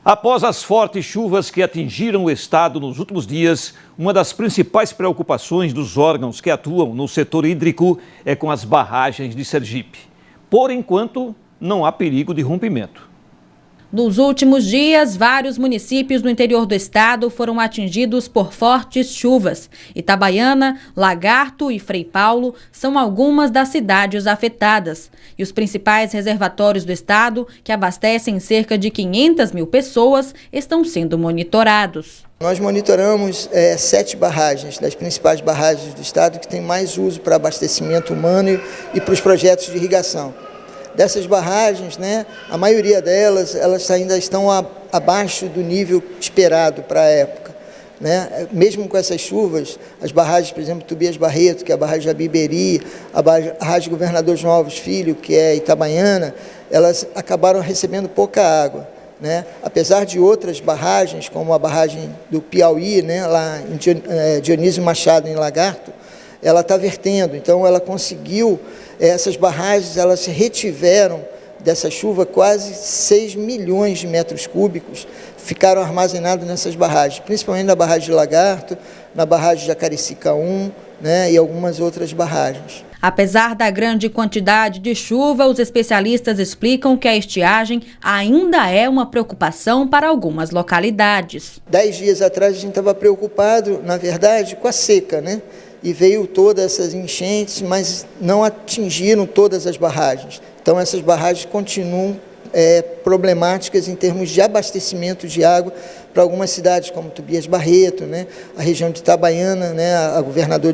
Após as fortes chuvas que atingiram o estado nos últimos dias, uma das principais preocupações dos órgãos que atuam no setor hídrico é com as barragens de Sergipe. Por enquanto, não há perigo de rompimento. Nos últimos dias, vários municípios do interior do estado foram atingidos por fortes chuvas. Itabaiana, Lagarto e Frei Paulo são algumas das cidades afetadas. E os principais reservatórios do estado, que abastecem cerca de 500 mil pessoas, estão sendo monitorados. Nós monitoramos 7 barragens, das principais barragens do estado, que têm mais uso para abastecimento humano e para os projetos de irrigação. Dessas barragens, a maioria delas, elas ainda estão abaixo do nível esperado para a época. Mesmo com essas chuvas, as barragens, por exemplo, Tobias Barreto, que é a barragem de Abiberi, a barragem Governador João Alves Filho, que é Itabaiana, elas acabaram recebendo pouca água. Apesar de outras barragens, como a barragem do Piauí, lá em Dionísio Machado, em Lagarto, ela está vertendo, então ela conseguiu, essas barragens, elas retiveram dessa chuva quase 6 milhões de metros cúbicos, ficaram armazenados nessas barragens, principalmente na barragem de Lagarto, na barragem de Jacarecica 1, e algumas outras barragens. Apesar da grande quantidade de chuva, os especialistas explicam que a estiagem ainda é uma preocupação para algumas localidades. 10 dias atrás a gente estava preocupado, na verdade, com a seca, e veio todas essas enchentes, mas não atingiram todas as barragens. Então essas barragens continuam problemáticas em termos de abastecimento de água para algumas cidades, como Tobias Barreto, a região de Itabaiana, a Governador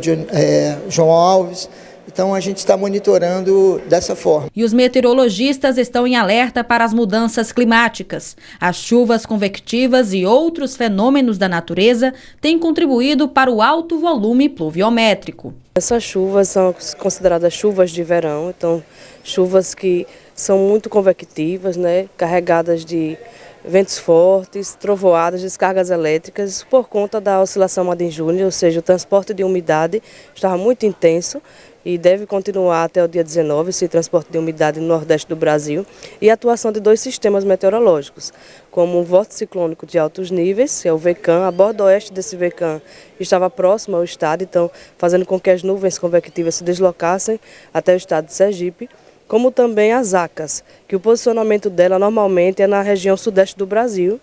João Alves. Então a gente está monitorando dessa forma. E os meteorologistas estão em alerta para as mudanças climáticas. As chuvas convectivas e outros fenômenos da natureza têm contribuído para o alto volume pluviométrico. Essas chuvas são consideradas chuvas de verão, então chuvas que são muito convectivas, carregadas de ventos fortes, trovoadas, descargas elétricas, por conta da oscilação Madden-Júnior, ou seja, o transporte de umidade estava muito intenso e deve continuar até o dia 19, esse transporte de umidade no nordeste do Brasil, e a atuação de 2 sistemas meteorológicos, como um vórtice ciclônico de altos níveis, que é o VECAM. A borda oeste desse VECAM estava próximo ao estado, então fazendo com que as nuvens convectivas se deslocassem até o estado de Sergipe, como também as ACAS, que o posicionamento dela normalmente é na região sudeste do Brasil,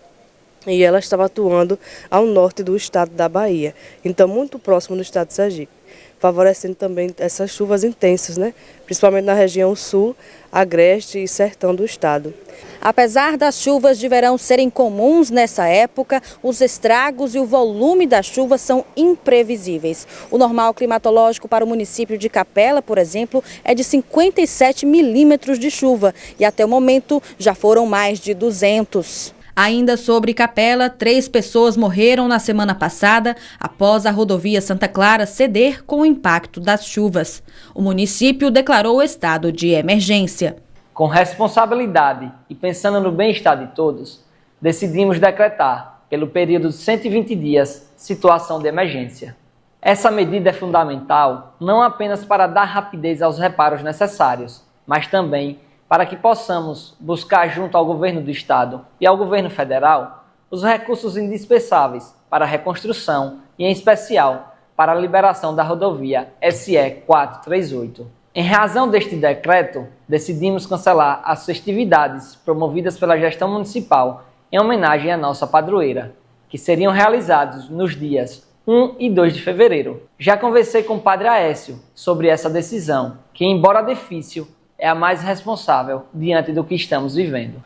e ela estava atuando ao norte do estado da Bahia, então muito próximo do estado de Sergipe, favorecendo também essas chuvas intensas, principalmente na região sul, agreste e sertão do estado. Apesar das chuvas de verão serem comuns nessa época, os estragos e o volume das chuvas são imprevisíveis. O normal climatológico para o município de Capela, por exemplo, é de 57 milímetros de chuva e até o momento já foram mais de 200. Ainda sobre Capela, 3 pessoas morreram na semana passada após a rodovia Santa Clara ceder com o impacto das chuvas. O município declarou estado de emergência. Com responsabilidade e pensando no bem-estar de todos, decidimos decretar, pelo período de 120 dias, situação de emergência. Essa medida é fundamental não apenas para dar rapidez aos reparos necessários, mas também para que possamos buscar junto ao governo do estado e ao governo federal os recursos indispensáveis para a reconstrução e, em especial, para a liberação da rodovia SE 438. Em razão deste decreto, decidimos cancelar as festividades promovidas pela gestão municipal em homenagem à nossa padroeira, que seriam realizados nos dias 1 e 2 de fevereiro. Já conversei com o Padre Aécio sobre essa decisão, que, embora difícil, é a mais responsável diante do que estamos vivendo.